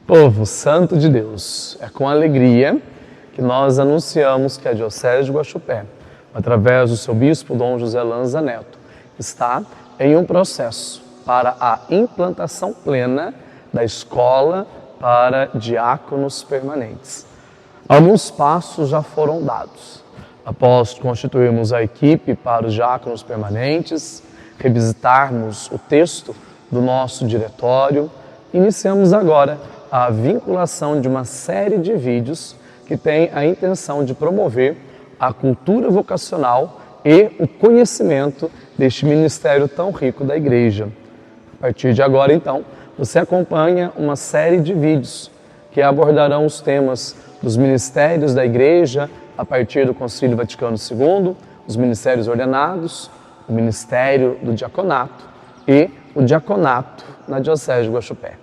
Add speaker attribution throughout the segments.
Speaker 1: Povo santo de Deus, é com alegria que nós anunciamos que a Diocese de Guaxupé, através do seu bispo Dom José Lanza Neto, está em um processo para a implantação plena da escola para diáconos permanentes. Alguns passos já foram dados. Após constituirmos a equipe para os diáconos permanentes, revisitarmos o texto do nosso diretório, iniciamos agora a vinculação de uma série de vídeos que tem a intenção de promover a cultura vocacional e o conhecimento deste ministério tão rico da Igreja. A partir de agora, então, você acompanha uma série de vídeos que abordarão os temas dos ministérios da Igreja a partir do Concílio Vaticano II, os ministérios ordenados, o ministério do diaconato e o diaconato na Diocese de Guaxupé.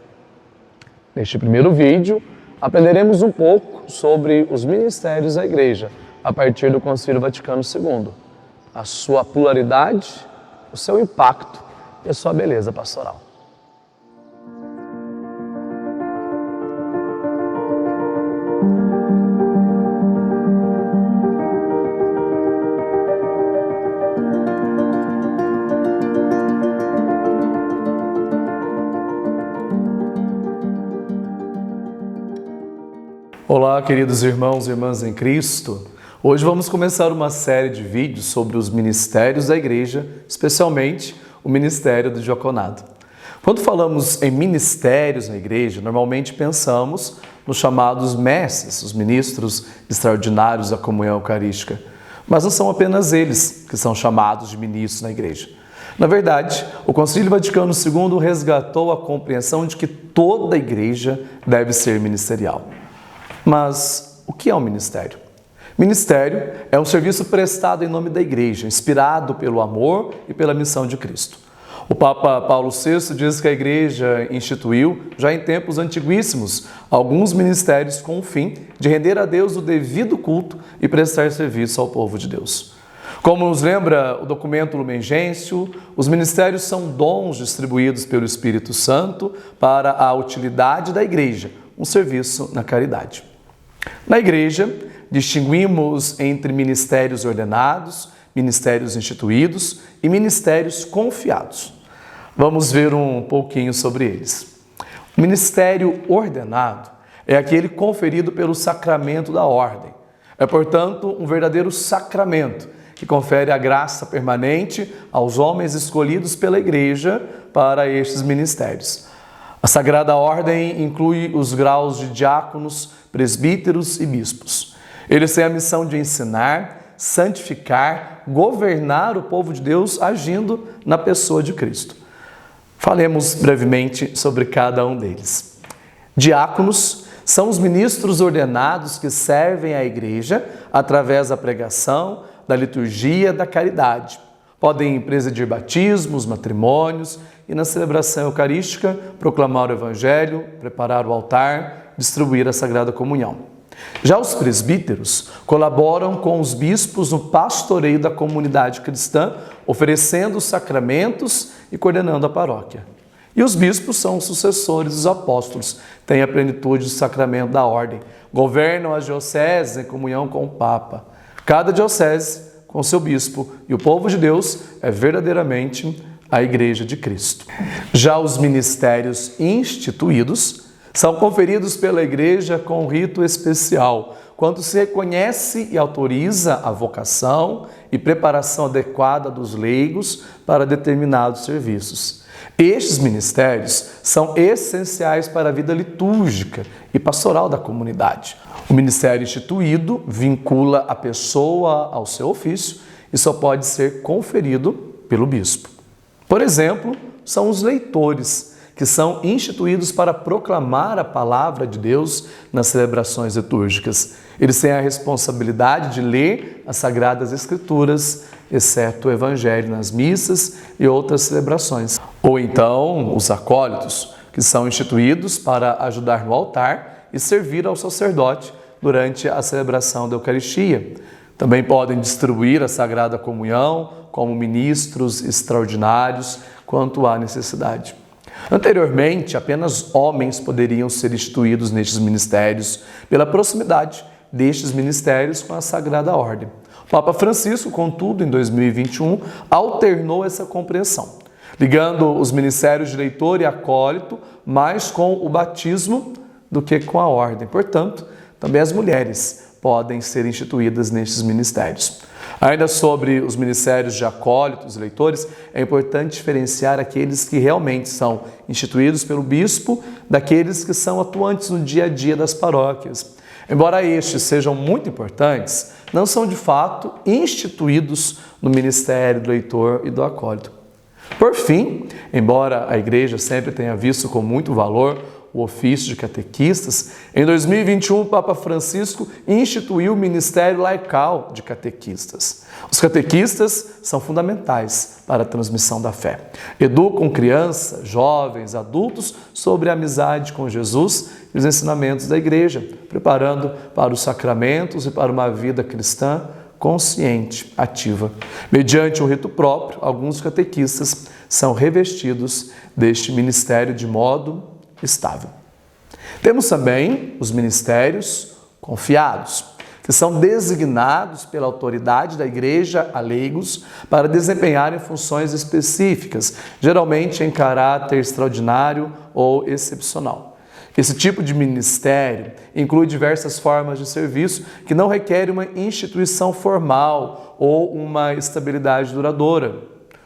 Speaker 1: Neste primeiro vídeo, aprenderemos um pouco sobre os ministérios da Igreja a partir do Concílio Vaticano II, a sua pluralidade, o seu impacto e a sua beleza pastoral.
Speaker 2: Olá, queridos irmãos e irmãs em Cristo. Hoje vamos começar uma série de vídeos sobre os ministérios da Igreja, especialmente o ministério do diaconato. Quando falamos em ministérios na Igreja, normalmente pensamos nos chamados mestres, os ministros extraordinários da comunhão eucarística. Mas não são apenas eles que são chamados de ministros na Igreja. Na verdade, o Concílio Vaticano II resgatou a compreensão de que toda a Igreja deve ser ministerial. Mas o que é um ministério? Ministério é um serviço prestado em nome da Igreja, inspirado pelo amor e pela missão de Cristo. O Papa Paulo VI diz que a Igreja instituiu, já em tempos antiguíssimos, alguns ministérios com o fim de render a Deus o devido culto e prestar serviço ao povo de Deus. Como nos lembra o documento Lumen Gentium, os ministérios são dons distribuídos pelo Espírito Santo para a utilidade da Igreja, um serviço na caridade. Na Igreja, distinguimos entre ministérios ordenados, ministérios instituídos e ministérios confiados. Vamos ver um pouquinho sobre eles. O ministério ordenado é aquele conferido pelo sacramento da ordem. É, portanto, um verdadeiro sacramento que confere a graça permanente aos homens escolhidos pela Igreja para estes ministérios. A Sagrada Ordem inclui os graus de diáconos, presbíteros e bispos. Eles têm a missão de ensinar, santificar, governar o povo de Deus agindo na pessoa de Cristo. Falemos brevemente sobre cada um deles. Diáconos são os ministros ordenados que servem à Igreja através da pregação, da liturgia, da caridade. Podem presidir batismos, matrimônios e, na celebração eucarística, proclamar o Evangelho, preparar o altar, distribuir a Sagrada Comunhão. Já os presbíteros colaboram com os bispos no pastoreio da comunidade cristã, oferecendo os sacramentos e coordenando a paróquia. E os bispos são os sucessores dos apóstolos, têm a plenitude do sacramento da ordem, governam as dioceses em comunhão com o Papa. Cada diocese com seu bispo, e o povo de Deus é verdadeiramente a Igreja de Cristo. Já os ministérios instituídos são conferidos pela Igreja com um rito especial, quando se reconhece e autoriza a vocação e preparação adequada dos leigos para determinados serviços. Estes ministérios são essenciais para a vida litúrgica e pastoral da comunidade. O ministério instituído vincula a pessoa ao seu ofício e só pode ser conferido pelo bispo. Por exemplo, são os leitores, que são instituídos para proclamar a palavra de Deus nas celebrações litúrgicas. Eles têm a responsabilidade de ler as Sagradas Escrituras, exceto o Evangelho nas missas e outras celebrações. Ou então, os acólitos, que são instituídos para ajudar no altar e servir ao sacerdote durante a celebração da Eucaristia. Também podem distribuir a Sagrada Comunhão como ministros extraordinários, quanto há necessidade. Anteriormente, apenas homens poderiam ser instituídos nestes ministérios pela proximidade destes ministérios com a Sagrada Ordem. O Papa Francisco, contudo, em 2021, alternou essa compreensão, ligando os ministérios de leitor e acólito mais com o batismo do que com a ordem. Portanto, também as mulheres podem ser instituídas nestes ministérios. Ainda sobre os ministérios de acólitos e leitores, é importante diferenciar aqueles que realmente são instituídos pelo bispo daqueles que são atuantes no dia a dia das paróquias. Embora estes sejam muito importantes, não são de fato instituídos no ministério do leitor e do acólito. Por fim, embora a Igreja sempre tenha visto com muito valor o ofício de catequistas, em 2021 o Papa Francisco instituiu o Ministério Laical de Catequistas. Os catequistas são fundamentais para a transmissão da fé. Educam crianças, jovens, adultos sobre a amizade com Jesus e os ensinamentos da Igreja, preparando para os sacramentos e para uma vida cristã consciente, ativa. Mediante um rito próprio, alguns catequistas são revestidos deste ministério de modo estável. Temos também os ministérios confiados, que são designados pela autoridade da Igreja a leigos para desempenharem funções específicas, geralmente em caráter extraordinário ou excepcional. Esse tipo de ministério inclui diversas formas de serviço que não requerem uma instituição formal ou uma estabilidade duradoura.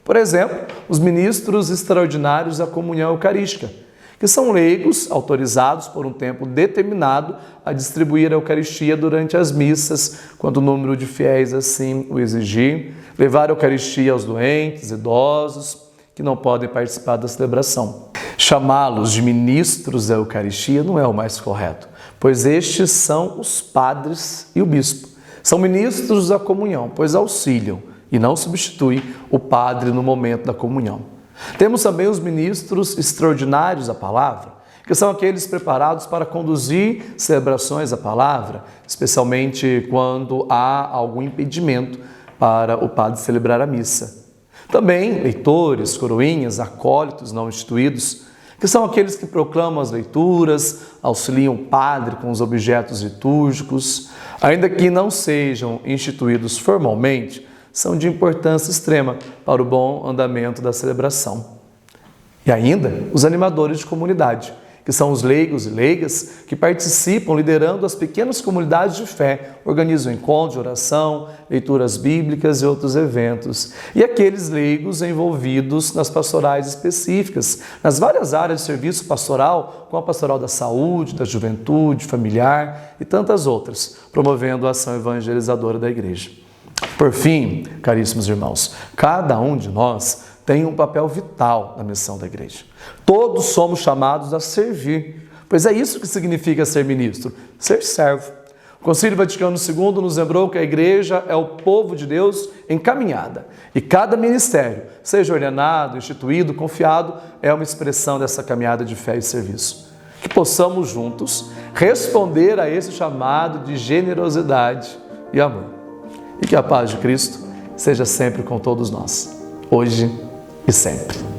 Speaker 2: Por exemplo, os ministros extraordinários da comunhão eucarística, que são leigos autorizados por um tempo determinado a distribuir a Eucaristia durante as missas, quando o número de fiéis assim o exigir, levar a Eucaristia aos doentes, idosos, que não podem participar da celebração. Chamá-los de ministros da Eucaristia não é o mais correto, pois estes são os padres e o bispo. São ministros da comunhão, pois auxiliam e não substituem o padre no momento da comunhão. Temos também os ministros extraordinários da palavra, que são aqueles preparados para conduzir celebrações da palavra, especialmente quando há algum impedimento para o padre celebrar a missa. Também leitores, coroinhas, acólitos não instituídos, que são aqueles que proclamam as leituras, auxiliam o padre com os objetos litúrgicos, ainda que não sejam instituídos formalmente, são de importância extrema para o bom andamento da celebração. E ainda os animadores de comunidade, que são os leigos e leigas que participam liderando as pequenas comunidades de fé, organizam encontros de oração, leituras bíblicas e outros eventos. E aqueles leigos envolvidos nas pastorais específicas, nas várias áreas de serviço pastoral, como a pastoral da saúde, da juventude, familiar e tantas outras, promovendo a ação evangelizadora da Igreja. Por fim, caríssimos irmãos, cada um de nós tem um papel vital na missão da Igreja. Todos somos chamados a servir, pois é isso que significa ser ministro, ser servo. O Concílio Vaticano II nos lembrou que a Igreja é o povo de Deus em caminhada, e cada ministério, seja ordenado, instituído, confiado, é uma expressão dessa caminhada de fé e serviço. Que possamos juntos responder a esse chamado de generosidade e amor. E que a paz de Cristo seja sempre com todos nós, hoje e sempre.